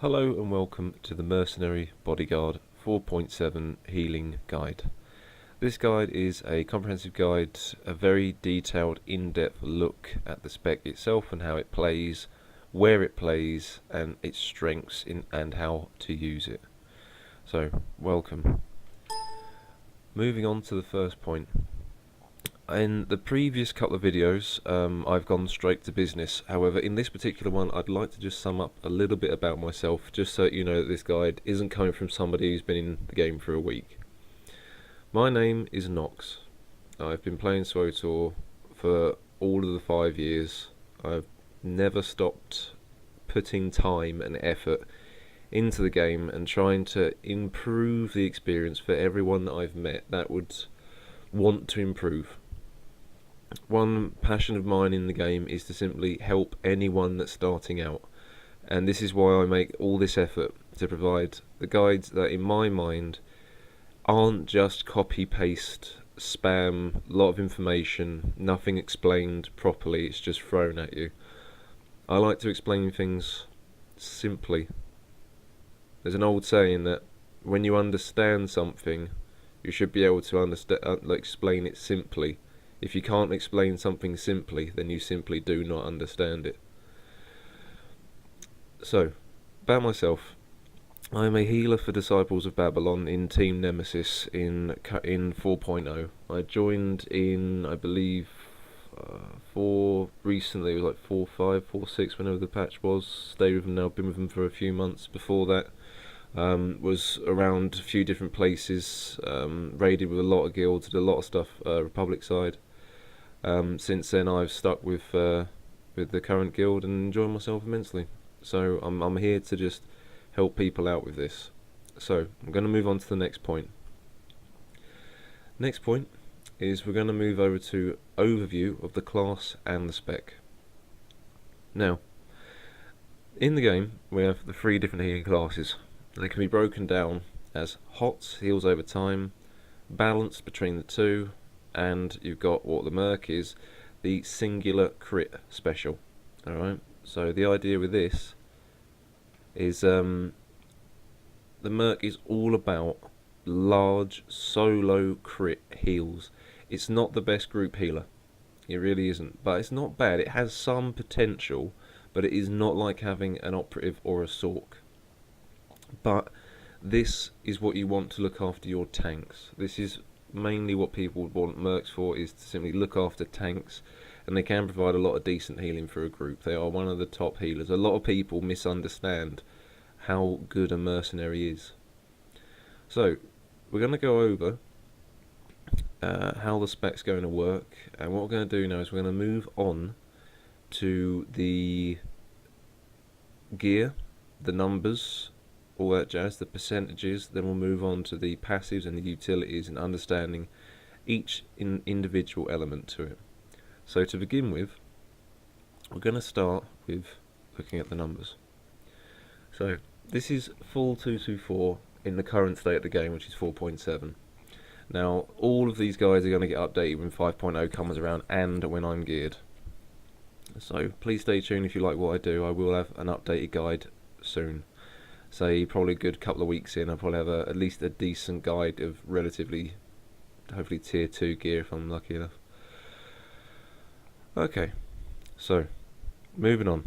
Hello and welcome to the Mercenary Bodyguard 4.7 Healing Guide. This guide is a comprehensive guide, a very detailed, in-depth look at the spec itself and how it plays, where it plays, and its strengths and how to use it. So, welcome. Moving on to the first point. In the previous couple of videos, I've gone straight to business. However, in this particular one, I'd like to just sum up a little bit about myself, just so you know that this guide isn't coming from somebody who's been in the game for a week. My name is Nox. I've been playing swtor for all of the 5 years. I've never stopped putting time and effort into the game and trying to improve the experience for everyone that I've met that would want to improve. One passion of mine in the game is to simply help anyone that's starting out, and this is why I make all this effort to provide the guides that in my mind aren't just copy paste spam, lot of information, nothing explained properly, it's just thrown at you. I like to explain things simply. There's an old saying that when you understand something you should be able to explain it simply. If you can't explain something simply, then you simply do not understand it. So, about myself, I am a healer for Disciples of Babylon in Team Nemesis in 4.0. I joined in, I believe, recently, it was like 4.5, 4.6, whenever the patch was. Stayed with them now, been with them for a few months. Before that, was around a few different places, raided with a lot of guilds, did a lot of stuff Republic side. Since then I've stuck with the current guild and enjoying myself immensely. So I'm here to just help people out with this. So I'm going to move on to the next point. Next point is we're going to move over to overview of the class and the spec. Now, in the game we have the 3 different healing classes. They can be broken down as HOTS, heals over time, balanced between the two, and you've got what the Merc is, the singular crit special. Alright, so the idea with this is the Merc is all about large solo crit heals. It's not the best group healer, it really isn't, but it's not bad. It has some potential, but it is not like having an operative or a Sork. But this is what you want to look after your tanks. This is mainly what people would want mercs for, is to simply look after tanks, and they can provide a lot of decent healing for a group. They are one of the top healers. A lot of people misunderstand how good a mercenary is. So we're going to go over how the spec's going to work, and what we're going to do now is we're going to move on to the gear, the numbers, all that jazz, the percentages. Then we'll move on to the passives and the utilities and understanding each individual element to it. So to begin with, we're going to start with looking at the numbers. So this is full 224 in the current state of the game, which is 4.7. Now all of these guys are going to get updated when 5.0 comes around and when I'm geared. So please stay tuned if you like what I do. I will have an updated guide soon. Say probably a good couple of weeks in, I'll probably have at least a decent guide of relatively, hopefully tier 2 gear if I'm lucky enough. Okay, so moving on.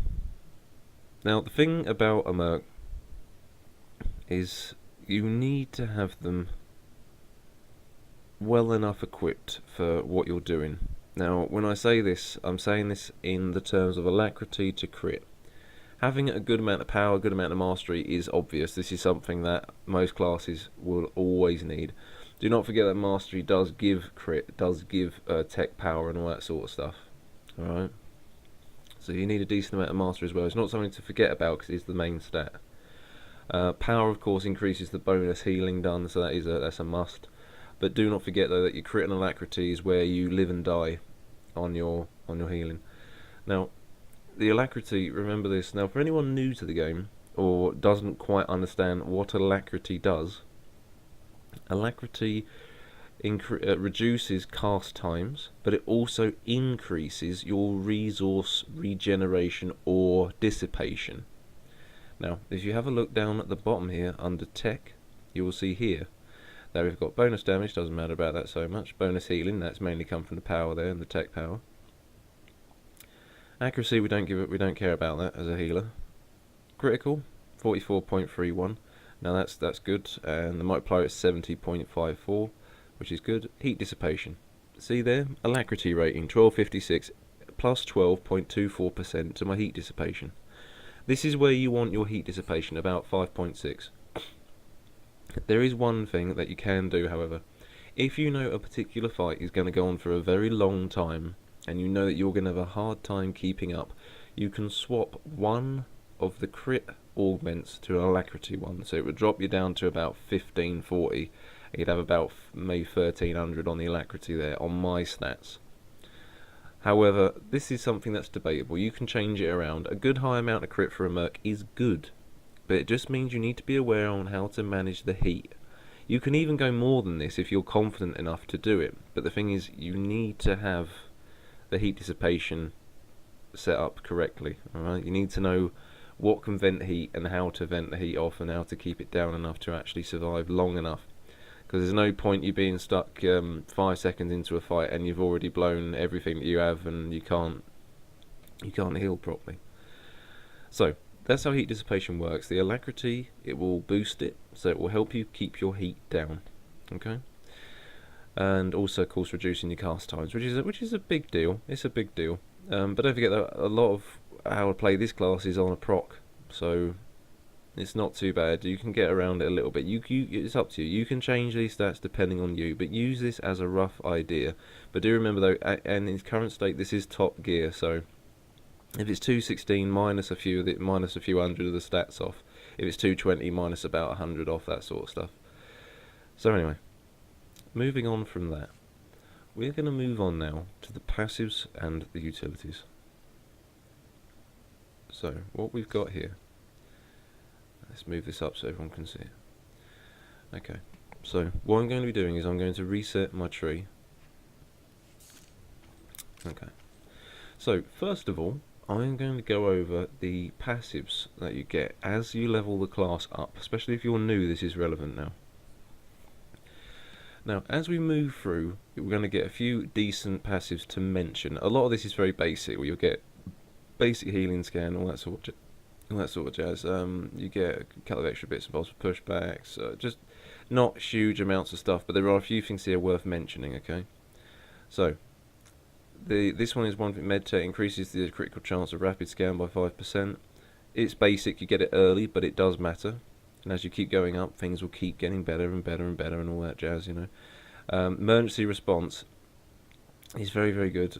Now the thing about a merc is you need to have them well enough equipped for what you're doing. Now when I say this, I'm saying this in the terms of alacrity to crit. Having a good amount of power, a good amount of mastery is obvious. This is something that most classes will always need. Do not forget that mastery does give crit, does give tech power and all that sort of stuff. Alright? So you need a decent amount of mastery as well. It's not something to forget about because it's the main stat. Power of course increases the bonus healing done, so that's a must. But do not forget though that your crit and alacrity is where you live and die on your healing. Now the alacrity, remember this. Now for anyone new to the game or doesn't quite understand what alacrity does, alacrity reduces cast times, but it also increases your resource regeneration or dissipation. Now, if you have a look down at the bottom here under tech, you will see here that we've got bonus damage, doesn't matter about that so much. Bonus healing, that's mainly come from the power there and the tech power. Accuracy, we don't care about that as a healer. Critical, 44.31. Now that's good, and the multiplier is 70.54, which is good. Heat dissipation. See there, alacrity rating 1256 plus 12.24% to my heat dissipation. This is where you want your heat dissipation, about 5.6. There is one thing that you can do, however. If you know a particular fight is going to go on for a very long time, and you know that you're going to have a hard time keeping up, you can swap one of the crit augments to an alacrity one. So it would drop you down to about 1540. You'd have about maybe 1300 on the alacrity there, on my stats. However, this is something that's debatable. You can change it around. A good high amount of crit for a merc is good, but it just means you need to be aware on how to manage the heat. You can even go more than this if you're confident enough to do it, but the thing is, you need to have the heat dissipation set up correctly. Alright, you need to know what can vent heat and how to vent the heat off and how to keep it down enough to actually survive long enough. Because there's no point you being stuck 5 seconds into a fight and you've already blown everything that you have and you can't heal properly. So that's how heat dissipation works. The alacrity, it will boost it, so it will help you keep your heat down. Okay. And also, of course, reducing your cast times, which is a big deal. It's a big deal. But don't forget that a lot of how to play this class is on a proc, so it's not too bad. You can get around it a little bit. It's up to you. You can change these stats depending on you, but use this as a rough idea. But do remember though, and in its current state, this is top gear. So if it's 216, minus a few hundred of the stats off. If it's 220, minus about 100 off, that sort of stuff. So anyway. Moving on from that, we're going to move on now to the passives and the utilities. So, what we've got here, let's move this up so everyone can see it. Okay, so what I'm going to be doing is I'm going to reset my tree. Okay, so first of all, I'm going to go over the passives that you get as you level the class up, especially if you're new, this is relevant now. Now, as we move through, we're going to get a few decent passives to mention. A lot of this is very basic, where you'll get basic healing scan, all that sort of jazz. You get a couple of extra bits and bobs for pushbacks, just not huge amounts of stuff, but there are a few things here worth mentioning. Okay, so this one is one thing. MedTech increases the critical chance of rapid scan by 5%. It's basic, you get it early, but it does matter. And as you keep going up, things will keep getting better and better and better and all that jazz, you know. Emergency response is very, very good.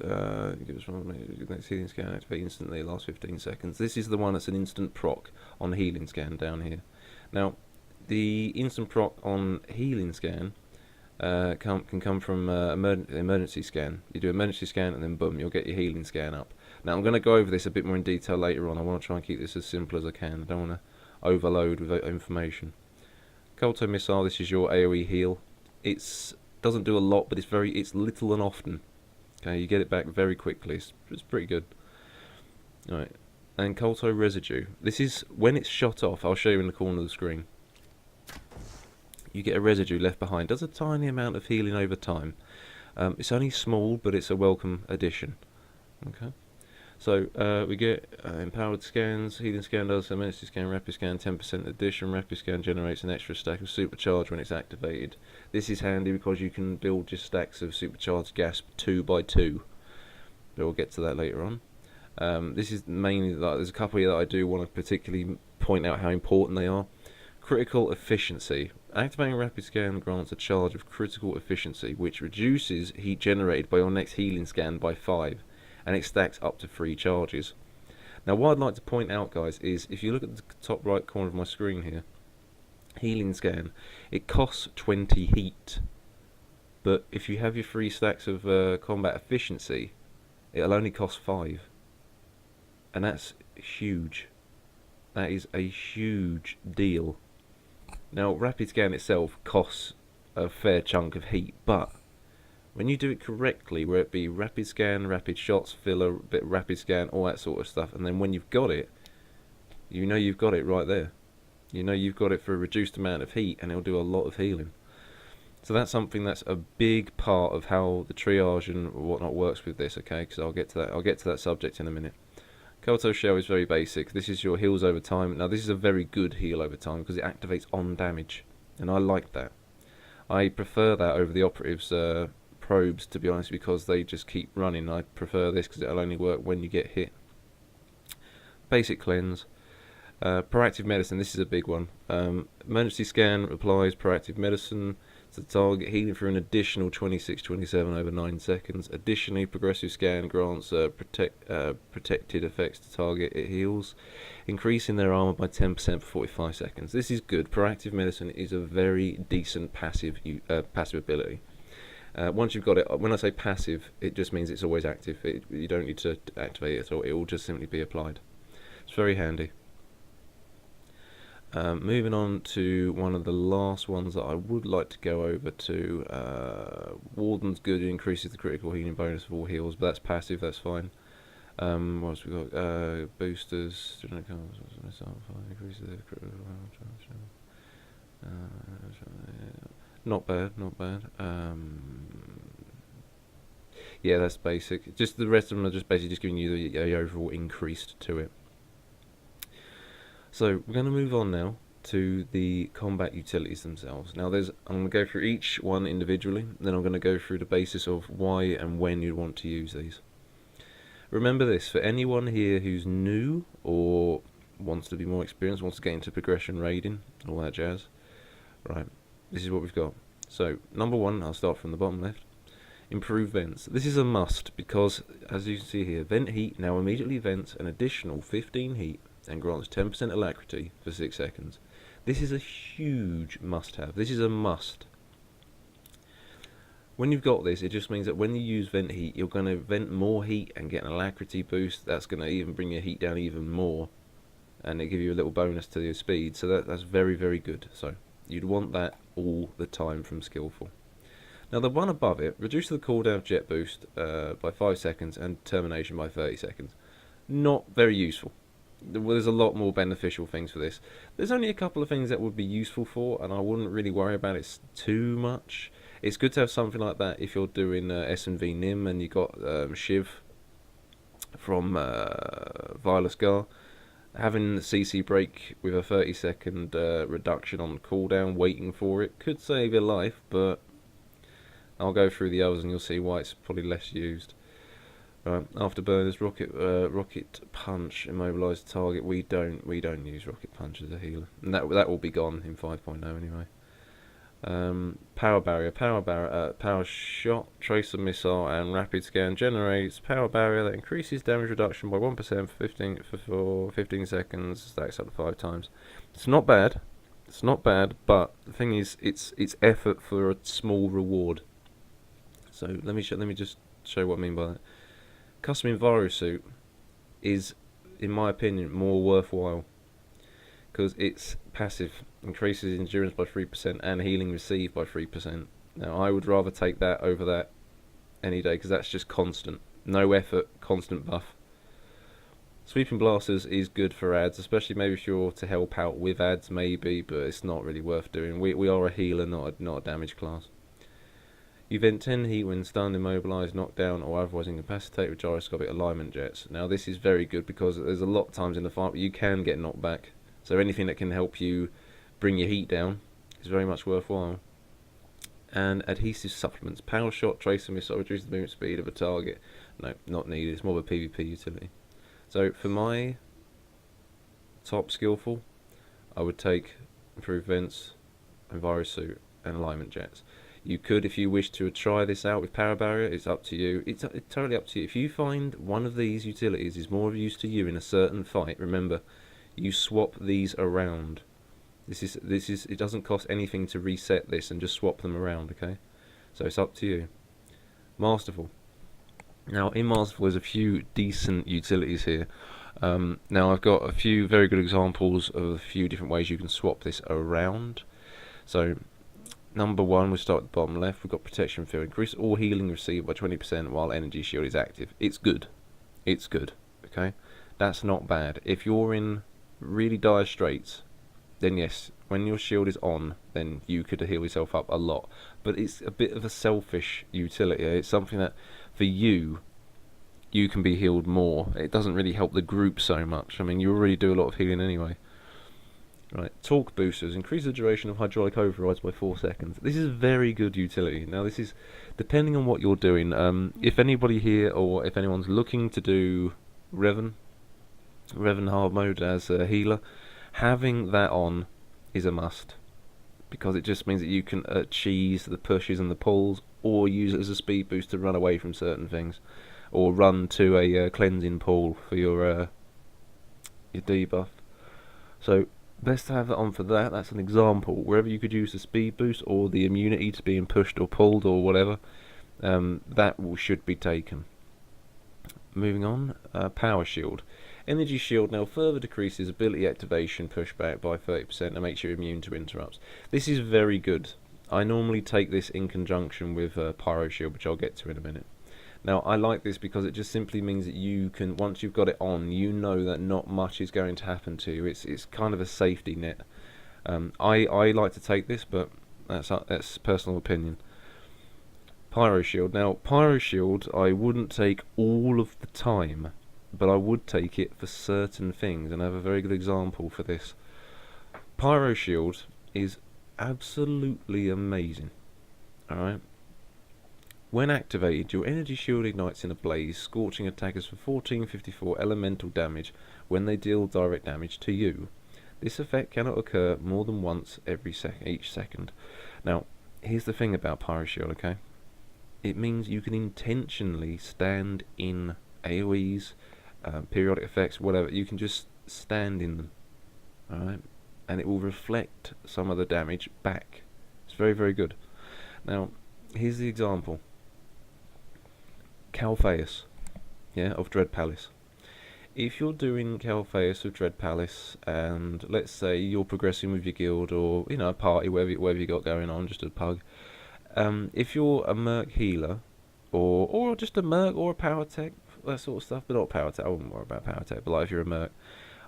Next healing scan activate instantly, last 15 seconds. This is the one that's an instant proc on healing scan down here. Now, the instant proc on healing scan can come from emergency scan. You do emergency scan and then boom, you'll get your healing scan up. Now, I'm going to go over this a bit more in detail later on. I want to try and keep this as simple as I can. I don't want to overload with information. Colto missile, this is your AoE heal. It doesn't do a lot, but it's little and often. Okay, you get it back very quickly. It's pretty good. Alright, and Colto residue. This is when it's shot off. I'll show you in the corner of the screen. You get a residue left behind. Does a tiny amount of healing over time. It's only small, but it's a welcome addition. Okay. So we get empowered scans, healing scan does, emergency scan, rapid scan, 10% addition. Rapid scan generates an extra stack of supercharge when it's activated. This is handy because you can build just stacks of supercharged gas 2 by 2. But we'll get to that later on. This is mainly, there's a couple here that I do want to particularly point out how important they are. Critical efficiency. Activating rapid scan grants a charge of critical efficiency, which reduces heat generated by your next healing scan by 5. And it stacks up to 3 charges. Now what I'd like to point out, guys, is if you look at the top right corner of my screen here, healing scan, it costs 20 heat, but if you have your 3 stacks of combat efficiency, it'll only cost 5, and that's huge. That is a huge deal. Now rapid scan itself costs a fair chunk of heat, but when you do it correctly, where it be rapid scan, rapid shots, filler, bit rapid scan, all that sort of stuff, and then when you've got it, you know you've got it right there. You know you've got it for a reduced amount of heat, and it'll do a lot of healing. So that's something that's a big part of how the triage and whatnot works with this, okay? Because I'll get to that subject in a minute. Koto Shell is very basic. This is your heals over time. Now this is a very good heal over time because it activates on damage, and I like that. I prefer that over the operatives probes, to be honest, because they just keep running. I prefer this because it'll only work when you get hit. Basic cleanse. Proactive medicine, this is a big one. Emergency scan applies proactive medicine to the target, healing for an additional 26-27 over 9 seconds. Additionally, progressive scan grants protected effects to target. It heals, increasing their armor by 10% for 45 seconds. This is good. Proactive medicine is a very decent passive ability. Once you've got it, when I say passive, it just means it's always active. You don't need to activate it at all. It will just simply be applied. It's very handy. Moving on to one of the last ones that I would like to go over to. Warden's good, it increases the critical healing bonus of all heals, but that's passive, that's fine. What else we got? Boosters, increases the critical not bad, not bad. Yeah, that's basic. Just the rest of them are just basically just giving you the overall increased to it. So we're going to move on now to the combat utilities themselves. Now I'm going to go through each one individually, then I'm going to go through the basis of why and when you want to use these. Remember this, for anyone here who's new or wants to be more experienced, wants to get into progression raiding, all that jazz, right, this is what we've got. So number one, I'll start from the bottom left. Improve vents. This is a must because, as you can see here, vent heat now immediately vents an additional 15 heat and grants 10% alacrity for 6 seconds. This is a huge must-have. This is a must. When you've got this, it just means that when you use vent heat, you're going to vent more heat and get an alacrity boost. That's going to even bring your heat down even more, and it give you a little bonus to your speed. So that's very, very good. So you'd want that all the time from Skillful. Now the one above it, reduce the cooldown jet boost by 5 seconds and termination by 30 seconds. Not very useful. There's a lot more beneficial things for this. There's only a couple of things that would be useful for, and I wouldn't really worry about it too much. It's good to have something like that if you're doing S&V Nim and you got Shiv from Viola Scar. Having the CC break with a 30-second reduction on cooldown, waiting for it, could save your life, but I'll go through the others and you'll see why it's probably less used. Right, afterburners, rocket punch, immobilise the target. We don't use rocket punch as a healer, and that will be gone in 5.0 anyway. Power barrier, power shot, tracer missile, and rapid scan generates power barrier that increases damage reduction by 1% for 15 seconds. Stacks up to 5 times. It's not bad. It's not bad, but the thing is, it's effort for a small reward. So let me just show what I mean by that. Custom Enviro suit is, in my opinion, more worthwhile because it's passive, increases endurance by 3% and healing received by 3%. Now I would rather take that over that any day because that's just constant, no effort, constant buff. Sweeping blasters is good for ads, especially maybe if you're to help out with ads, maybe, but it's not really worth doing. We are a healer, not a damage class. You vent 10 heat when stunned, immobilised, knocked down, or otherwise incapacitated with gyroscopic alignment jets. Now this is very good because there's a lot of times in the fight where you can get knocked back. So anything that can help you bring your heat down is very much worthwhile. And adhesive supplements. Power shot, tracer missile, reduce the movement speed of a target. No, not needed. It's more of a PvP utility. So for my top skillful, I would take improved vents, Enviro suit, and alignment jets. You could, if you wish to try this out with power barrier, it's up to you. It's totally up to you. If you find one of these utilities is more of use to you in a certain fight, remember, you swap these around. This is it doesn't cost anything to reset this and just swap them around, okay? So it's up to you. Masterful. Now in Masterful there's a few decent utilities here. Now I've got a few very good examples of a few different ways you can swap this around. So number one, we start at the bottom left. We've got protection field. Increase all healing received by 20% while energy shield is active. It's good. It's good. Okay, that's not bad. If you're in really dire straits, then yes, when your shield is on, then you could heal yourself up a lot. But it's a bit of a selfish utility. It's something that, for you can be healed more. It doesn't really help the group so much. I mean, you already do a lot of healing anyway. Right, torque boosters. Increase the duration of hydraulic overrides by 4 seconds. This is very good utility. Now, this is depending on what you're doing. If anybody here, or if anyone's looking to do Revan hard mode as a healer, having that on is a must, because it just means that you can cheese the pushes and the pulls, or use it as a speed boost to run away from certain things, or run to a cleansing pool for your debuff. So best to have that on for that. That's an example. Wherever you could use the speed boost or the immunity to being pushed or pulled or whatever, that should be taken. Moving on, power shield. Energy shield now further decreases ability activation pushback by 30% and makes you immune to interrupts. This is very good. I normally take this in conjunction with pyro shield, which I'll get to in a minute. Now, I like this because it just simply means that you can, once you've got it on, you know that not much is going to happen to you. It's kind of a safety net. I like to take this, but that's personal opinion. Pyro shield. Now, pyro shield I wouldn't take all of the time, but I would take it for certain things, and I have a very good example for this. Pyro shield is absolutely amazing. Alright? When activated, your energy shield ignites in a blaze, scorching attackers for 1454 elemental damage when they deal direct damage to you. This effect cannot occur more than once each second. Now, here's the thing about pyro shield, okay? It means you can intentionally stand in AoEs, periodic effects, whatever. You can just stand in them, alright? And it will reflect some of the damage back. It's very, very good. Now, here's the example. Calpheus, of Dread Palace. If you're doing Calpheus of Dread Palace, and let's say you're progressing with your guild, or a party, whatever you got going on, just a pug. If you're a merc healer, or just a merc or a power tech, that sort of stuff, but not power tech. I wouldn't worry about power tech. But like if you're a merc,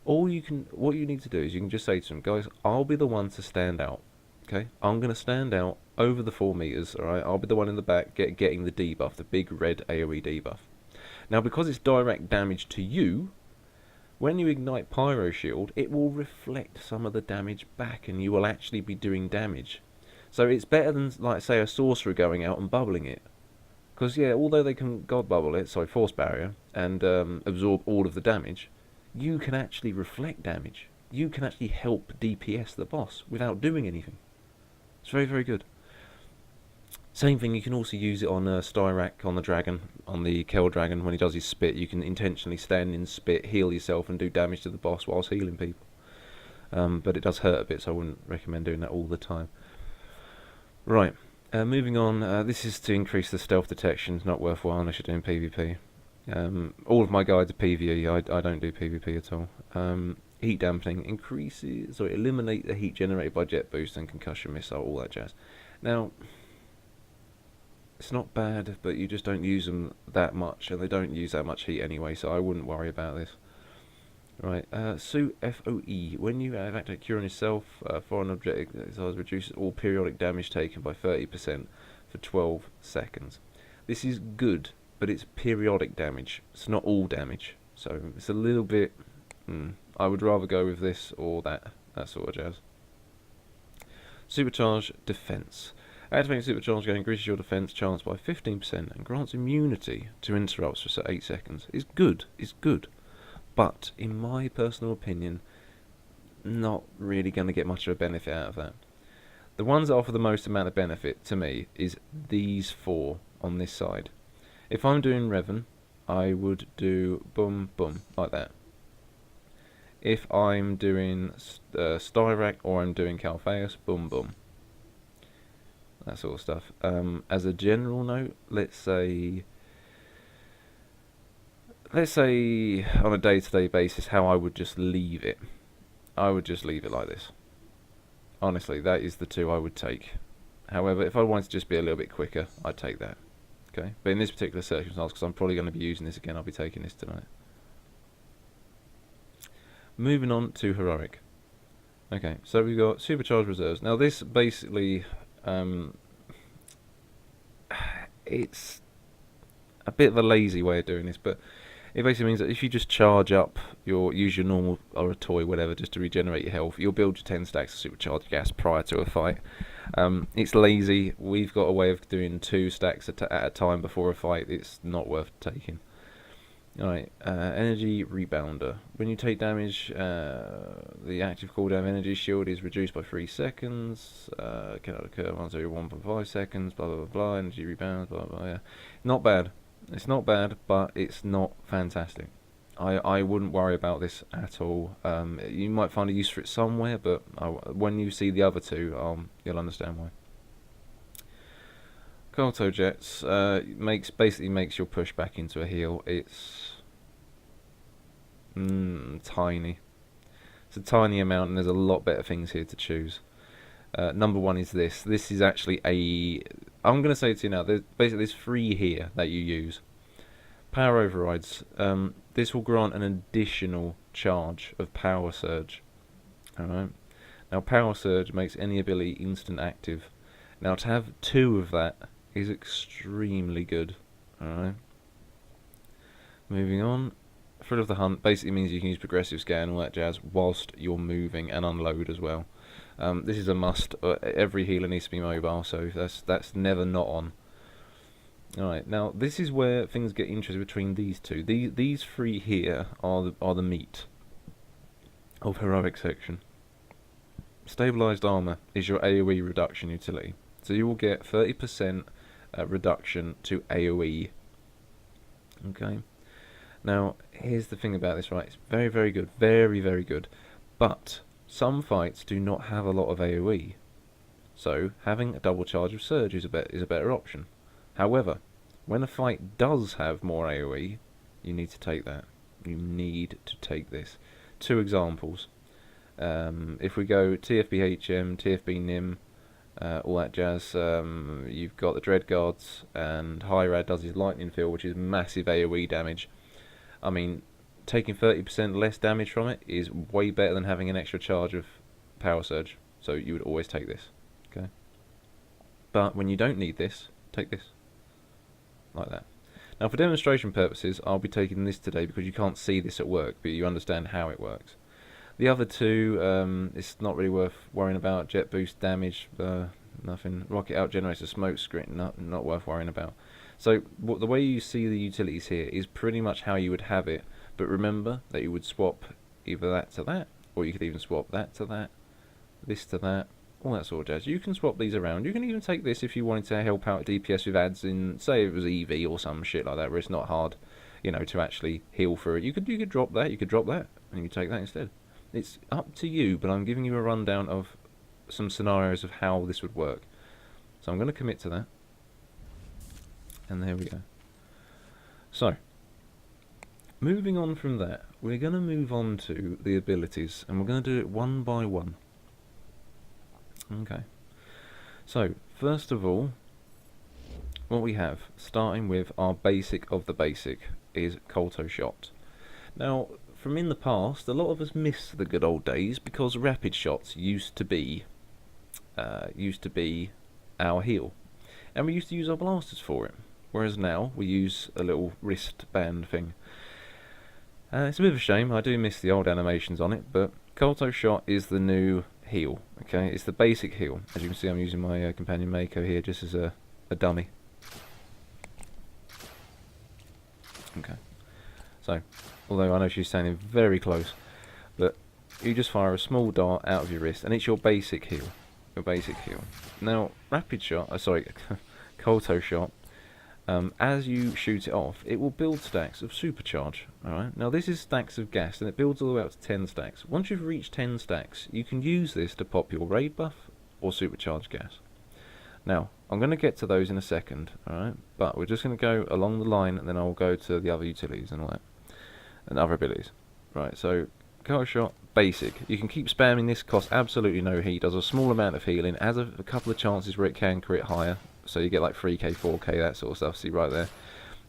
what you need to do is you can just say to them, guys, I'll be the one to stand out. Okay, I'm going to stand out over the 4 meters. All right, I'll be the one in the back getting the debuff, the big red AoE debuff. Now, because it's direct damage to you, when you ignite Pyro Shield, it will reflect some of the damage back, and you will actually be doing damage. So it's better than, like, say, a sorcerer going out and bubbling it. Because, although they can God Bubble it, Force Barrier, and absorb all of the damage, you can actually reflect damage. You can actually help DPS the boss without doing anything. It's very, very good. Same thing, you can also use it on Styrak, on the dragon, on the Kel dragon. When he does his spit, you can intentionally stand in spit, heal yourself, and do damage to the boss whilst healing people. But it does hurt a bit, so I wouldn't recommend doing that all the time. Right, moving on. This is to increase the stealth detection. It's not worthwhile unless you're doing PvP. All of my guides are PvE. I don't do PvP at all. Heat dampening eliminate the heat generated by jet boost and concussion missile, all that jazz. Now, it's not bad, but you just don't use them that much, and they don't use that much heat anyway, so I wouldn't worry about this. Right, SWTOR. When you activate Cure on yourself, foreign object reduces all periodic damage taken by 30% for 12 seconds. This is good, but it's periodic damage. It's not all damage, so it's a little bit... I would rather go with this or that sort of jazz. Supercharge defense. Activating Supercharge Gun increases your defense chance by 15% and grants immunity to interrupts for 8 seconds. It's good, but in my personal opinion, not really going to get much of a benefit out of that. The ones that offer the most amount of benefit to me is these 4 on this side. If I'm doing Revan, I would do boom, boom, like that. If I'm doing Styrak or I'm doing Calpheus, boom, boom. That sort of stuff. As a general note, let's say on a day-to-day basis, how I would just leave it. I would just leave it like this. Honestly, that is the 2 I would take. However, if I wanted to just be a little bit quicker, I'd take that. Okay, but in this particular circumstance, because I'm probably going to be using this again, I'll be taking this tonight. Moving on to heroic. Okay, so we've got supercharged reserves. Now this basically, it's a bit of a lazy way of doing this, but it basically means that if you just charge up use your normal or a toy, whatever, just to regenerate your health, you'll build your 10 stacks of supercharged gas prior to a fight. It's lazy. We've got a way of doing 2 stacks at a time before a fight. It's not worth taking. Alright, energy rebounder. When you take damage, the active cooldown energy shield is reduced by 3 seconds. Cannot occur once every 1.5 seconds. Blah blah blah blah. Energy rebounds. Blah blah blah. Yeah, not bad. It's not bad, but it's not fantastic. I wouldn't worry about this at all. You might find a use for it somewhere, but when you see the other 2, you'll understand why. Colto Jets basically makes your push back into a heal. It's tiny. It's a tiny amount, and there's a lot better things here to choose. Number 1 is this. This is actually I'm going to say it to you now. There's 3 here that you use. Power overrides. This will grant an additional charge of power surge. Alright. Now power surge makes any ability instant active. Now to have 2 of that is extremely good. Alright. Moving on. Thrill of the Hunt basically means you can use progressive scan and all that jazz whilst you're moving, and unload as well. This is a must. Every healer needs to be mobile, so that's never not on. Alright, now this is where things get interesting between these 2. These 3 here are the meat of heroic section. Stabilized armor is your AoE reduction utility. So you will get 30% reduction to AoE. Okay. Now, here's the thing about this, right? It's very, very good. Very, very good. But some fights do not have a lot of AoE. So, having a double charge of surge is a better option. However, when a fight does have more AoE, you need to take that. You need to take this. 2 examples. If we go TFB-HM, TFB-NIM, all that jazz, you've got the Dread Guards, and Hyrad does his Lightning Field, which is massive AoE damage. I mean, taking 30% less damage from it is way better than having an extra charge of power surge. So you would always take this. Okay. But when you don't need this, take this. Like that. Now for demonstration purposes, I'll be taking this today because you can't see this at work, but you understand how it works. The other 2, it's not really worth worrying about. Jet boost damage, nothing. Rocket out generates a smoke screen, not worth worrying about. So the way you see the utilities here is pretty much how you would have it, but remember that you would swap either that to that, or you could even swap that to that, this to that, all that sort of jazz. You can swap these around. You can even take this if you wanted to help out DPS with ads in, say it was EV or some shit like that, where it's not hard, you know, to actually heal for it. You could drop that, and you could take that instead. It's up to you, but I'm giving you a rundown of some scenarios of how this would work. So I'm going to commit to that. And there we go. So, moving on from that, we're going to move on to the abilities, and we're going to do it one by one. Okay. So, first of all, what we have, starting with our basic of the basic, is Colto Shot. Now, from in the past, a lot of us miss the good old days because rapid shots used to be our heal, and we used to use our blasters for it. Whereas now we use a little wristband thing. It's a bit of a shame. I do miss the old animations on it, but Colto Shot is the new heal. Okay, it's the basic heal. As you can see, I'm using my companion Mako here just as a dummy. Okay. So, although I know she's standing very close, but you just fire a small dart out of your wrist, and it's your basic heal. Your basic heal. Now, rapid shot, Colto Shot, as you shoot it off, it will build stacks of supercharge. Alright, now this is stacks of gas, and it builds all the way up to 10 stacks. Once you've reached 10 stacks, you can use this to pop your raid buff or supercharge gas. Now, I'm going to get to those in a second, alright, but we're just going to go along the line, and then I'll go to the other utilities and all that, and other abilities. Right, so, Colto Shot, basic. You can keep spamming this, costs absolutely no heat, does a small amount of healing, has a couple of chances where it can crit higher, so you get like 3k, 4k, that sort of stuff, see right there.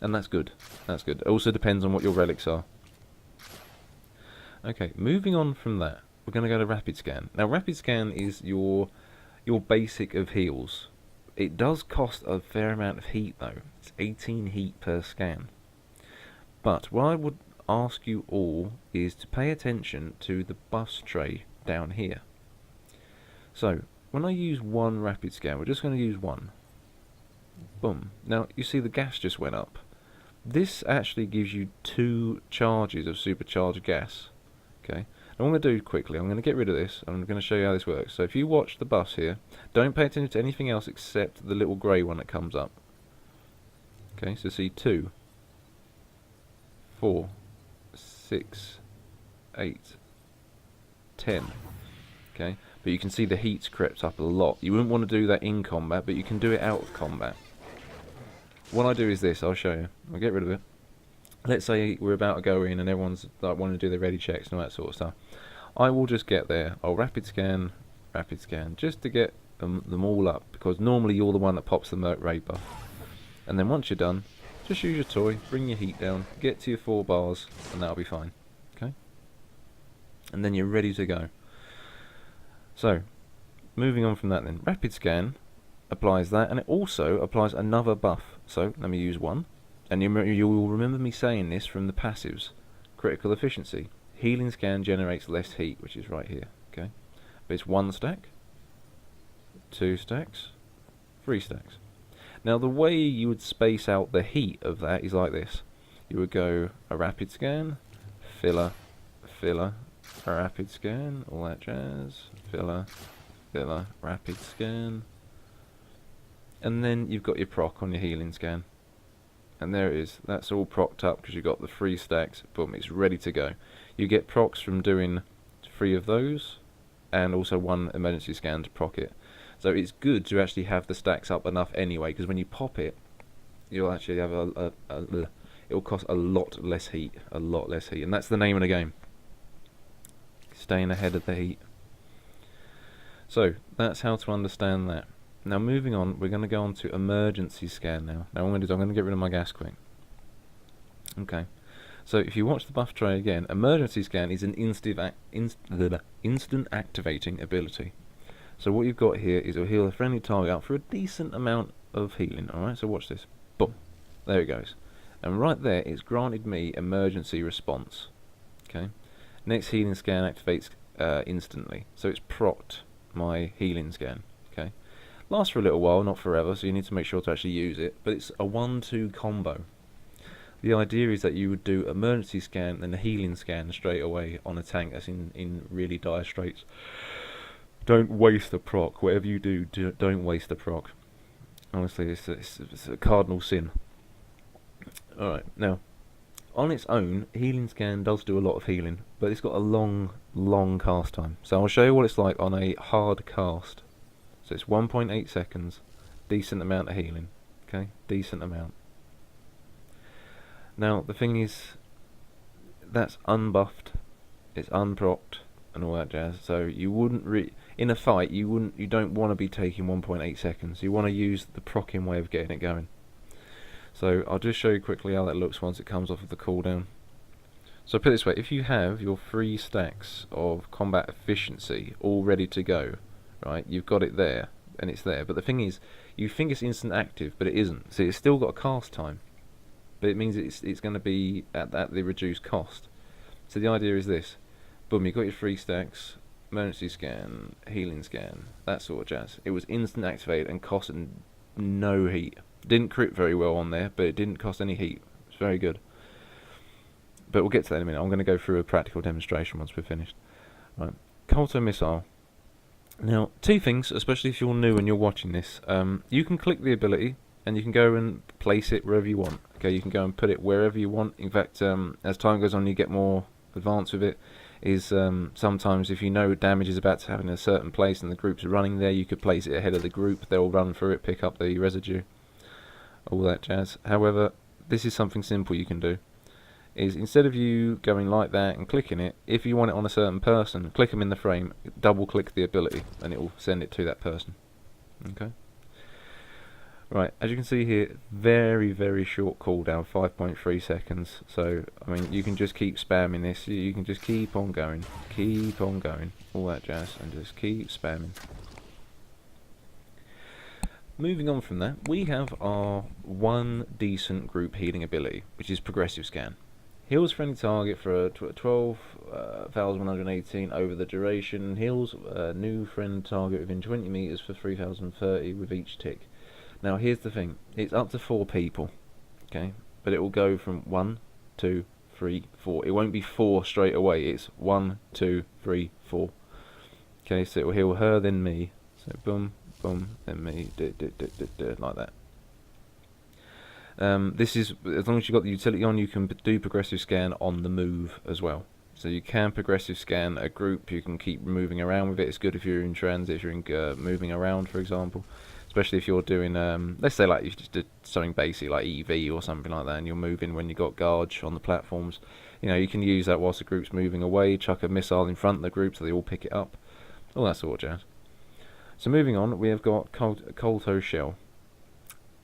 And that's good. That's good. It also depends on what your relics are. Okay, moving on from that, we're going to go to rapid scan. Now, rapid scan is your basic of heals. It does cost a fair amount of heat though. It's 18 heat per scan. But what I would ask you all is to pay attention to the bus tray down here. So, when I use one rapid scan, we're just going to use one. Boom. Now, you see the gas just went up. This actually gives you 2 charges of supercharged gas. Okay. Now, what I'm going to do quickly, I'm going to get rid of this. I'm going to show you how this works. So, if you watch the bus here, don't pay attention to anything else except the little grey one that comes up. Okay, so see 2, 4, 6, 8, 10. Okay, but you can see the heat's crept up a lot. You wouldn't want to do that in combat, but you can do it out of combat. What I do is this, I'll show you. I'll get rid of it. Let's say we're about to go in and everyone's like wanting to do their ready checks and all that sort of stuff. I will just get there. I'll rapid scan, just to get them all up, because normally you're the one that pops the merc raid buff. And then once you're done, just use your toy, bring your heat down, get to your 4 bars, and that'll be fine. Okay? And then you're ready to go. So, moving on from that then, rapid scan applies that, and it also applies another buff. So, let me use one, and you will remember me saying this from the passives. Critical efficiency. Healing scan generates less heat, which is right here. Okay, but it's 1 stack, 2 stacks, 3 stacks. Now, the way you would space out the heat of that is like this. You would go a rapid scan, filler, filler, a rapid scan, all that jazz, filler, filler, rapid scan, and then you've got your proc on your healing scan. And there it is. That's all procced up because you've got the 3 stacks. Boom, it's ready to go. You get procs from doing 3 of those, and also 1 emergency scan to proc it. So it's good to actually have the stacks up enough anyway, because when you pop it, you'll actually have it'll cost a lot less heat, and that's the name of the game. Staying ahead of the heat. So that's how to understand that. Now, moving on, we're going to go on to emergency scan now. Now, what I'm going to do is I'm going to get rid of my gas quick. Okay. So, if you watch the buff tray again, emergency scan is an instant activating ability. So, what you've got here is it'll heal a friendly target up for a decent amount of healing. Alright, so watch this. Boom. There it goes. And right there, it's granted me emergency response. Okay. Next healing scan activates instantly. So, it's procced my healing scan. Okay. Lasts for a little while, not forever, so you need to make sure to actually use it, but it's a 1-2 combo. The idea is that you would do emergency scan and a healing scan straight away on a tank that's in really dire straits. Don't waste a proc. Whatever you do, don't waste a proc. Honestly, it's a cardinal sin. Alright, now, on its own, healing scan does do a lot of healing, but it's got a long cast time. So I'll show you what it's like on a hard cast. So it's 1.8 seconds, decent amount of healing, okay, decent amount. Now the thing is, that's unbuffed, it's unprocced, and all that jazz. So you wouldn't in a fight, you don't want to be taking 1.8 seconds. You want to use the proccing way of getting it going. So I'll just show you quickly how that looks once it comes off of the cooldown. So put it this way: if you have your 3 stacks of combat efficiency all ready to go. Right, you've got it there, and it's there. But the thing is, you think it's instant active, but it isn't. So it's still got a cast time, but it means it's going to be at the reduced cost. So the idea is this: boom, you've got your 3 stacks, emergency scan, healing scan, that sort of jazz. It was instant activated and costed no heat. Didn't crit very well on there, but it didn't cost any heat. It's very good. But we'll get to that in a minute. I'm going to go through a practical demonstration once we're finished. Right, Colto missile. Now, 2 things, especially if you're new and you're watching this. You can click the ability, and you can go and place it wherever you want. Okay, you can go and put it wherever you want. In fact, as time goes on, you get more advanced with it. Sometimes if you know damage is about to happen in a certain place and the group's running there, you could place it ahead of the group. They'll run through it, pick up the residue, all that jazz. However, this is something simple you can do. Is instead of you going like that and clicking it, if you want it on a certain person, click them in the frame, double click the ability, and it will send it to that person. Okay. Right, as you can see here, very, very short cooldown, 5.3 seconds. So, I mean, you can just keep spamming this. You can just keep on going, all that jazz, and just keep spamming. Moving on from that, we have our one decent group healing ability, which is Progressive Scan. Heals friendly target for 12,118 over the duration. Heals new friend target within 20 meters for 3,030 with each tick. Now here's the thing, it's up to 4 people, okay, but it will go from 1, 2, 3, 4. It won't be 4 straight away, it's 1, 2, 3, 4. Okay, so it will heal her, then me. So boom, boom, then me, like that. This is, as long as you've got the utility on, you can do Progressive Scan on the move as well. So you can Progressive Scan a group, you can keep moving around with it. It's good if you're in transit, if you're in, moving around, for example. Especially if you're doing, let's say like you just did something basic like EV or something like that, and you're moving when you've got guards on the platforms. You know, you can use that whilst the group's moving away, chuck a missile in front of the group so they all pick it up. All that sort of jazz. So moving on, we have got Colto Shell.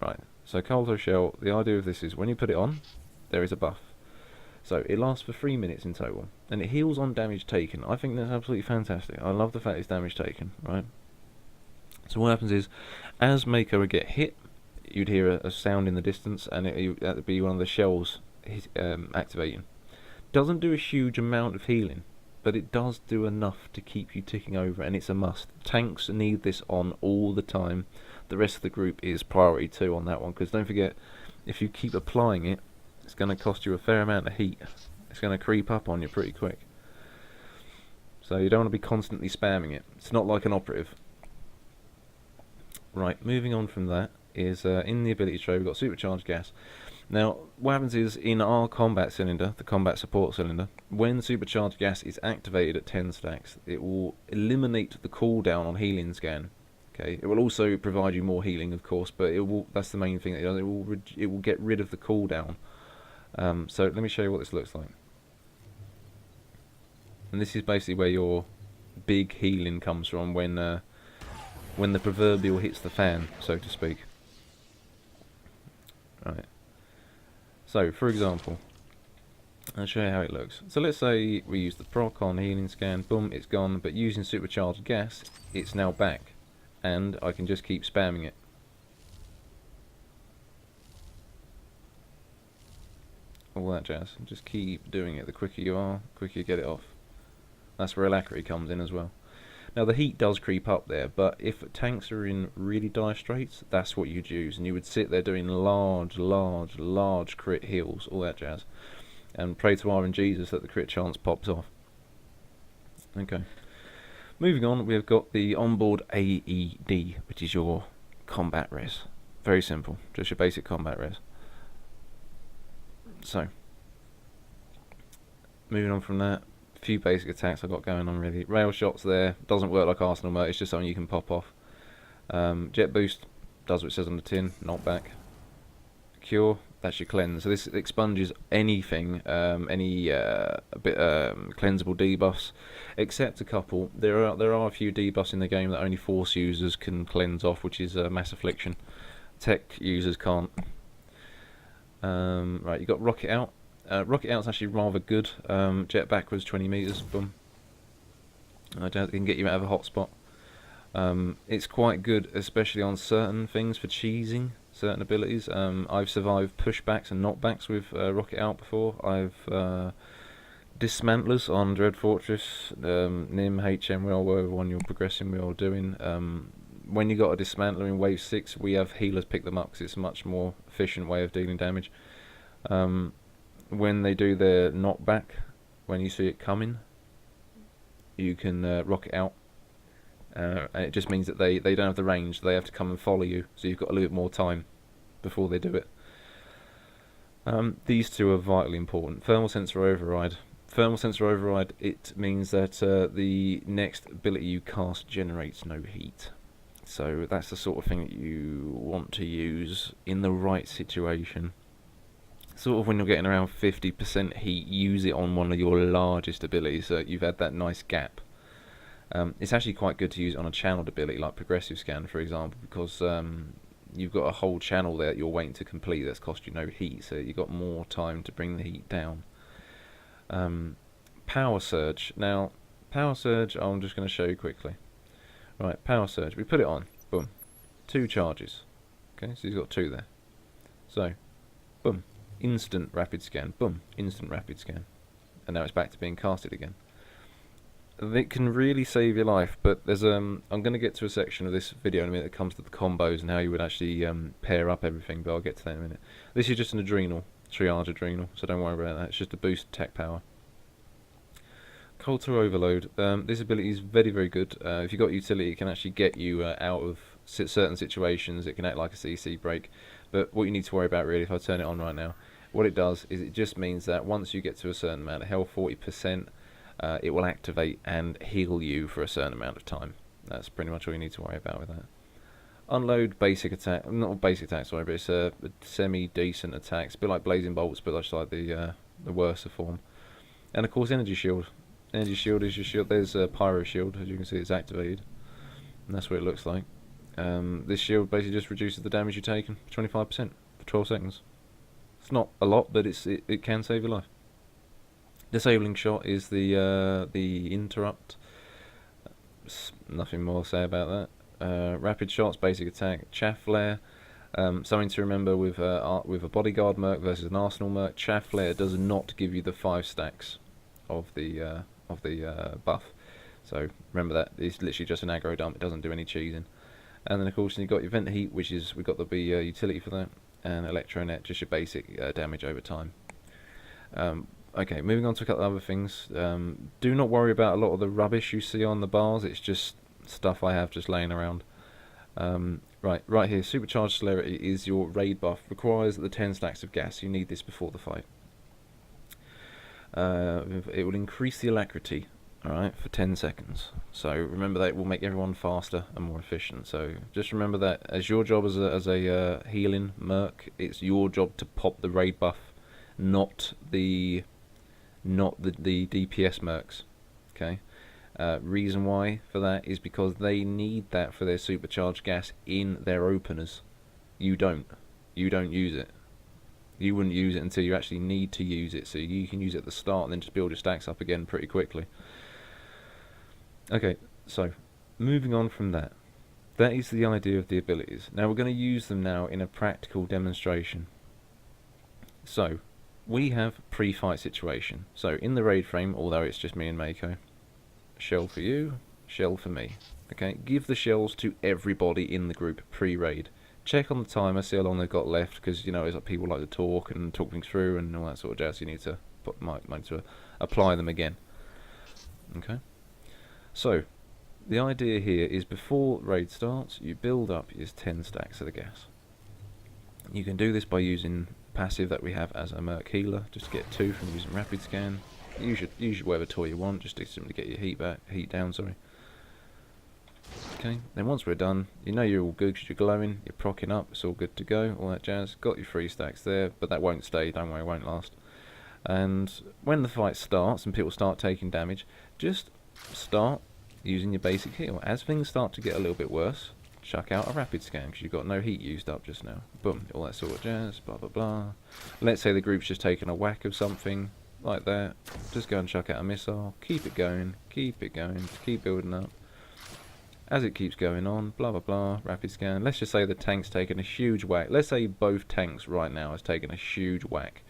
Right, so Colto Shell, the idea of this is when you put it on, there is a buff. So it lasts for 3 minutes in total, and it heals on damage taken. I think that's absolutely fantastic. I love the fact it's damage taken, right? So what happens is, as Mako would get hit, you'd hear a sound in the distance, and that would be one of the shells activating. Doesn't do a huge amount of healing, but it does do enough to keep you ticking over, and it's a must. Tanks need this on all the time. The rest of the group is priority 2 on that one, because don't forget, if you keep applying it, it's going to cost you a fair amount of heat. It's going to creep up on you pretty quick. So you don't want to be constantly spamming it. It's not like an operative. Right, moving on from that is in the ability tray we've got supercharged gas. Now, what happens is in our combat cylinder, the combat support cylinder, when supercharged gas is activated at 10 stacks, it will eliminate the cooldown on healing scan. Okay, it will also provide you more healing, of course, but it will. That's the main thing that it does. It will get rid of the cooldown. So let me show you what this looks like. And this is basically where your big healing comes from when the proverbial hits the fan, so to speak. Right. So, for example, I'll show you how it looks. So let's say we use the proc on healing scan, boom, it's gone, but using supercharged gas, it's now back. And I can just keep spamming it. All that jazz. Just keep doing it. The quicker you are, the quicker you get it off. That's where alacrity comes in as well. Now the heat does creep up there, but if tanks are in really dire straits, that's what you'd use, and you would sit there doing large crit heals, all that jazz, and pray to R and Jesus that the crit chance pops off. Okay. Moving on, we've got the onboard AED, which is your combat res. Very simple, just your basic combat res. So, moving on from that, few basic attacks I've got going on really. Rail shots there, doesn't work like Arsenal mode, it's just something you can pop off. Jet boost, does what it says on the tin, knockback. Cure, that's your cleanse. So this expunges anything, any cleansable debuffs, except a couple. There are a few debuffs in the game that only Force users can cleanse off, which is Mass Affliction. Tech users can't. Right, you got Rocket Out. Rocket Out's actually rather good. Jet backwards 20 meters, boom. It can get you out of a hot spot. It's quite good, especially on certain things for cheesing certain abilities. I've survived pushbacks and knockbacks with Rocket Out before. I've dismantlers on Dread Fortress, NIM, HM, wherever one you're progressing, we're all doing. When you got a dismantler in wave 6, we have healers pick them up because it's a much more efficient way of dealing damage. When they do their knockback, when you see it coming, you can rocket out. And it just means that they don't have the range, they have to come and follow you, so you've got a little bit more time before they do it. These two are vitally important. Thermal Sensor Override. Thermal Sensor Override, it means that the next ability you cast generates no heat. So that's the sort of thing that you want to use in the right situation. Sort of when you're getting around 50% heat, use it on one of your largest abilities so you've had that nice gap. It's actually quite good to use it on a channeled ability like Progressive Scan, for example, because you've got a whole channel there that you're waiting to complete that's cost you no heat, so you've got more time to bring the heat down. Power surge. Now, power surge, I'm just going to show you quickly. Right, power surge. We put it on. Boom. 2 charges. Okay, so you've got 2 there. So, boom. Instant rapid scan. Boom. Instant rapid scan. And now it's back to being casted again. It can really save your life, but there's I'm going to get to a section of this video in a minute that comes to the combos and how you would actually pair up everything, but I'll get to that in a minute. This is just an adrenal, triage adrenal, so don't worry about that. It's just a boost attack power. Coulter overload. This ability is very, very good. If you've got utility, it can actually get you out of certain situations. It can act like a CC break, but what you need to worry about really, if I turn it on right now, what it does is it just means that once you get to a certain amount of health, 40%, it will activate and heal you for a certain amount of time. That's pretty much all you need to worry about with that. Unload basic attack, not basic attack, sorry, but it's a semi-decent attack. It's a bit like blazing bolts, but that's like the worser form. And of course, energy shield. Energy shield is your shield. There's a pyro shield, as you can see, it's activated, and that's what it looks like. This shield basically just reduces the damage you take 25% for 12 seconds. It's not a lot, but it can save your life. Disabling shot is the interrupt. Nothing more to say about that. Rapid shots, basic attack. Chaff flare. Something to remember with a bodyguard merc versus an arsenal merc. Chaff flare does not give you the 5 stacks of the buff. So remember that it's literally just an aggro dump. It doesn't do any cheesing. And then of course you've got your vent heat, which is we've got the utility for that, and electronet, just your basic damage over time. Okay, moving on to a couple of other things. Do not worry about a lot of the rubbish you see on the bars. It's just stuff I have just laying around. Right here, supercharged celerity is your raid buff. Requires the 10 stacks of gas. You need this before the fight. It will increase the alacrity, alright, for 10 seconds. So remember that it will make everyone faster and more efficient. So just remember that as your job as a healing merc, it's your job to pop the raid buff, not the DPS mercs. Okay. Reason why for that is because they need that for their supercharged gas in their openers. You don't use it. You wouldn't use it until you actually need to use it, so you can use it at the start and then just build your stacks up again pretty quickly. Okay, so moving on from that, that is the idea of the abilities. Now we're going to use them now in a practical demonstration. So we have pre-fight situation. So in the raid frame, although it's just me and Mako, shell for you, shell for me. Okay, give the shells to everybody in the group pre-raid. Check on the timer, see how long they've got left, because you know it's like people like to talk and talk things through and all that sort of jazz. You need to apply them again. Okay. So the idea here is before raid starts, you build up your 10 stacks of the gas. You can do this by using passive that we have as a merc healer, just to get 2 from using rapid scan. Use whatever tool you want, just to simply get your heat down. Sorry. Okay, then once we're done, you know you're all good because you're glowing, you're procking up, it's all good to go, all that jazz. Got your 3 stacks there, but that won't stay, don't worry, it won't last. And when the fight starts and people start taking damage, just start using your basic heal. As things start to get a little bit worse, chuck out a rapid scan because you've got no heat used up just now. Boom, all that sort of jazz, blah blah blah. Let's say the group's just taken a whack of something like that, just go and chuck out a missile, keep it going, keep building up. As it keeps going on, blah blah blah, rapid scan. Let's just say the tank's taken a huge whack. Let's say both tanks right now has taken a huge whack.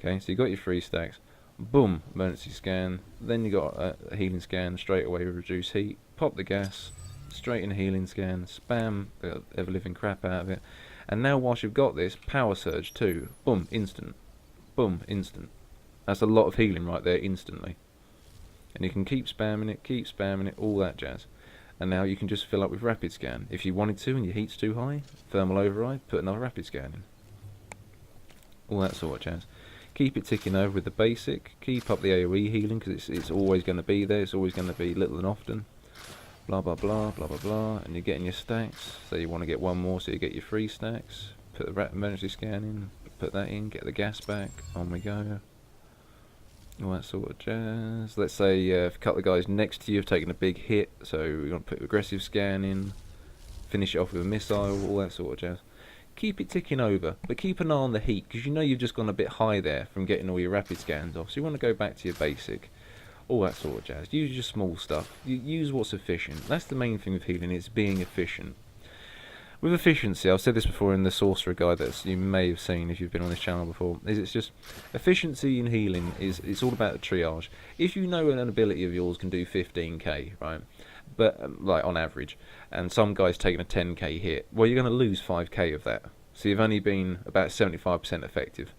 Okay, so you got your 3 stacks. Boom, emergency scan. Then you got a healing scan straight away with reduced heat. Pop the gas, straight in a healing scan. Spam the ever living crap out of it. And now whilst you've got this, power surge too. Boom, instant. Boom, instant. That's a lot of healing right there instantly. And you can keep spamming it, all that jazz. And now you can just fill up with rapid scan. If you wanted to and your heat's too high, thermal override, put another rapid scan in. All that sort of jazz. Keep it ticking over with the basic. Keep up the AoE healing because it's always going to be there. It's always going to be little and often. Blah blah blah blah blah blah. And you're getting your stacks. So you want to get 1 more, so you get your 3 stacks. Put the emergency scan in. Put that in. Get the gas back. On we go. All that sort of jazz. Let's say if a couple of guys next to you have taken a big hit, so we're going to put aggressive scan in, finish it off with a missile, all that sort of jazz. keep it ticking over, but keep an eye on the heat, because you know you've just gone a bit high there from getting all your rapid scans off, so you want to go back to your basic, all that sort of jazz. Use your small stuff, use what's efficient. That's the main thing with healing, it's being efficient. With efficiency, I've said this before in the sorcerer guide that you may have seen if you've been on this channel before, is it's just efficiency in healing it's all about the triage. If you know an ability of yours can do 15k, right, but like on average, and some guy's taking a 10k hit, well, you're going to lose 5k of that. So you've only been about 75% effective.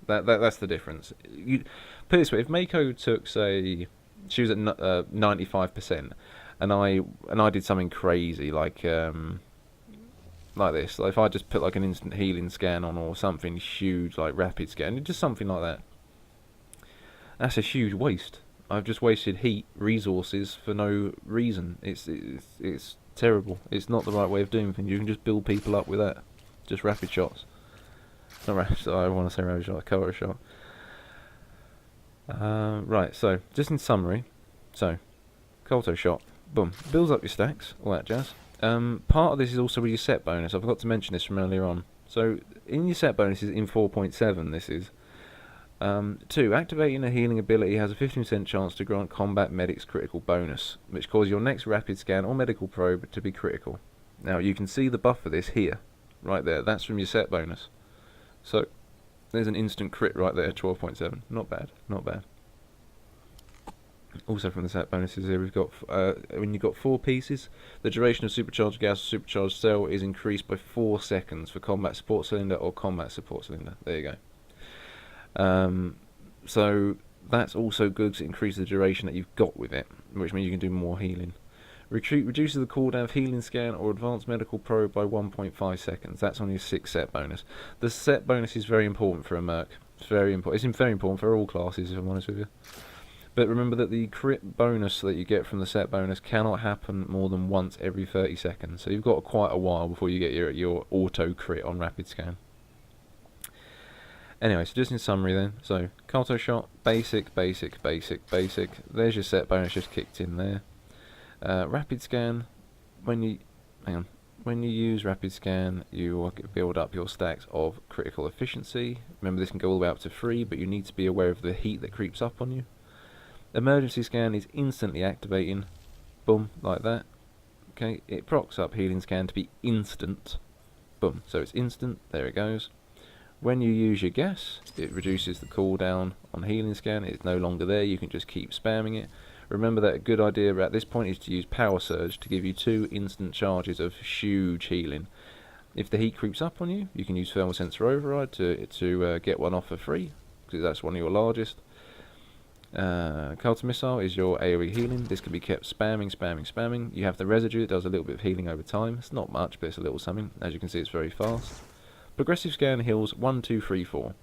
That's the difference. You put it this way: if Mako took, say, she was at 95%, and I did something crazy like this, like if I just put like an instant healing scan on or something huge like rapid scan, just something like that, that's a huge waste. I've just wasted heat resources for no reason. It's terrible. It's not the right way of doing things. You can just build people up with that, just rapid shots. Not rapid. I want to say rapid shot, cover shot. Right. So just in summary, so Colto shot, boom, builds up your stacks, all that jazz. Part of this is also with your set bonus. I forgot to mention this from earlier on. So in your set bonuses in 4.7, this is 2. Activating a healing ability has a 15% chance to grant combat medics critical bonus, which causes your next rapid scan or medical probe to be critical. Now you can see the buff for this here, right there. That's from your set bonus. So there's an instant crit right there, 12.7. Not bad, not bad. Also from the set bonuses here, we've got when you've got 4 pieces, the duration of supercharged gas or supercharged cell is increased by 4 seconds for combat support cylinder or combat support cylinder. There you go. So that's also good to increase the duration that you've got with it, which means you can do more healing. Reduces the cooldown of healing scan or advanced medical probe by 1.5 seconds. That's on your 6 set bonus. The set bonus is very important for a merc. It's very important. It's very important for all classes, if I'm honest with you. But remember that the crit bonus that you get from the set bonus cannot happen more than once every 30 seconds. So you've got quite a while before you get your auto crit on rapid scan. Anyway, so just in summary then, so Colto shot, basic. There's your set bonus just kicked in there. Rapid scan, when you use rapid scan, you will build up your stacks of critical efficiency. Remember, this can go all the way up to 3, but you need to be aware of the heat that creeps up on you. Emergency scan is instantly activating, boom, like that. Okay, it procs up healing scan to be instant, boom, so it's instant, there it goes. When you use your gas, it reduces the cooldown on healing scan. It's no longer there, you can just keep spamming it. Remember that a good idea at this point is to use power surge to give you 2 instant charges of huge healing. If the heat creeps up on you, you can use thermal sensor override to get one off for free, because that's one of your largest. Colto missile is your AoE healing. This can be kept spamming. You have the residue, it does a little bit of healing over time. It's not much, but it's a little something. As you can see, it's very fast. Progressive scan heals 1, 2, 3, 4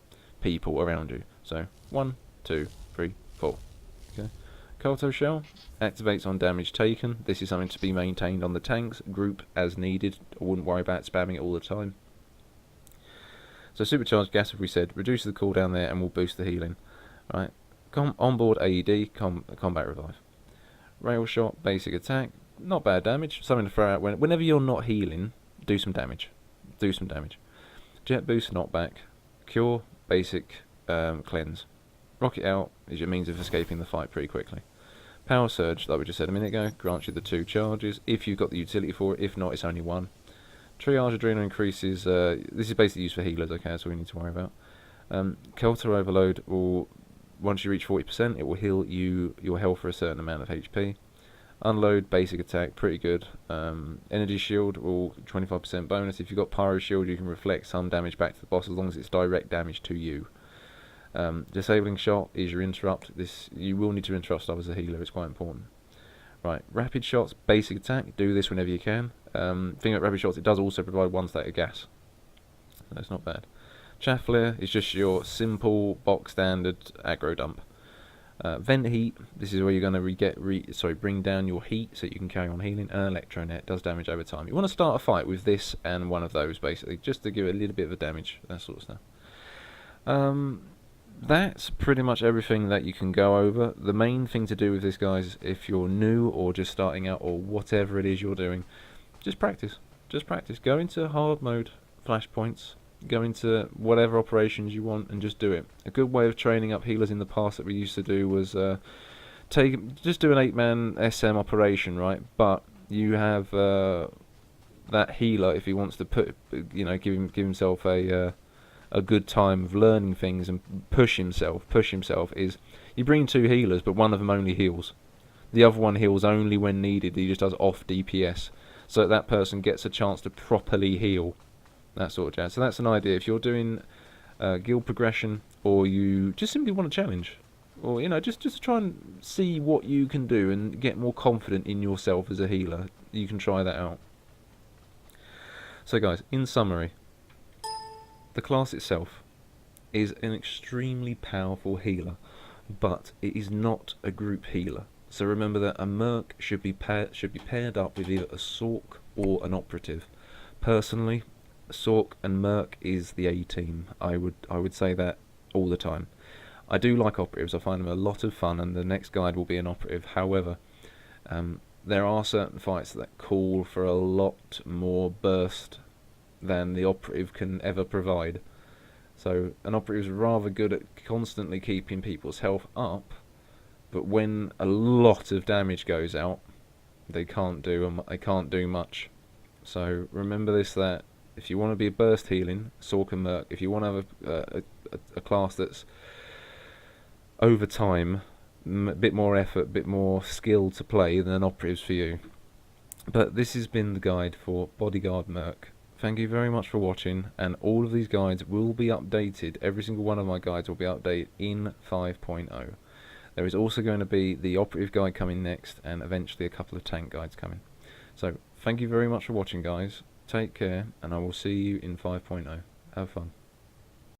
people around you. So 1, 2, 3, 4. Okay. Colto shell activates on damage taken. This is something to be maintained on the tanks group as needed. I wouldn't worry about spamming it all the time. So supercharged gas, as we said, reduces the cooldown there and will boost the healing. Right. Onboard AED, combat revive. Rail shot, basic attack, not bad damage. Something to throw out whenever you're not healing. Do some damage. Jet boost, knockback. Cure, basic, cleanse. Rocket out is your means of escaping the fight pretty quickly. Power surge, like we just said a minute ago, grants you the 2 charges if you've got the utility for it. If not, it's only 1. Triage adrenal increases. This is basically used for healers. Okay, that's all we need to worry about. Colto overload will. Once you reach 40%, it will heal your health for a certain amount of HP. Unload, basic attack, pretty good. Energy shield will 25% bonus. If you've got pyro shield, you can reflect some damage back to the boss as long as it's direct damage to you. Disabling shot is your interrupt. You will need to interrupt stuff as a healer. It's quite important. Right, rapid shots, basic attack. Do this whenever you can. Thing about rapid shots, it does also provide 1 stack of gas. So that's not bad. Chaff flare is just your simple box standard aggro dump. Vent heat, this is where you're going to bring down your heat so you can carry on healing. And electronet does damage over time. You want to start a fight with this and one of those basically, just to give it a little bit of a damage, that sort of stuff. That's pretty much everything that you can go over. The main thing to do with this, guys, if you're new or just starting out or whatever it is you're doing, just practice. Go into hard mode flashpoints, go into whatever operations you want and just do it. A good way of training up healers in the past that we used to do was just do an 8-man SM operation, right? But you have that healer, if he wants to give himself a good time of learning things and push himself, is you bring 2 healers, but one of them only heals. The other one heals only when needed. He just does off DPS, so that person gets a chance to properly heal. That sort of jazz. So that's an idea. If you're doing guild progression, or you just simply want a challenge, or just try and see what you can do and get more confident in yourself as a healer, you can try that out. So guys, in summary, the class itself is an extremely powerful healer, but it is not a group healer. So remember that a merc should be paired up with either a sorc or an operative. Personally, sorc and merc is the A team. I would say that all the time. I do like operatives. I find them a lot of fun, and the next guide will be an operative. However, there are certain fights that call for a lot more burst than the operative can ever provide. So an operative is rather good at constantly keeping people's health up, but when a lot of damage goes out, they can't do much. So remember this, that if you want to be a burst healing, sorc and merc. If you want to have a class that's over time, a bit more effort, a bit more skill to play, then an operative's for you. But this has been the guide for Bodyguard Merc. Thank you very much for watching, and all of these guides will be updated. Every single one of my guides will be updated in 5.0. There is also going to be the operative guide coming next, and eventually a couple of tank guides coming. So thank you very much for watching, guys. Take care, and I will see you in 5.0. Have fun.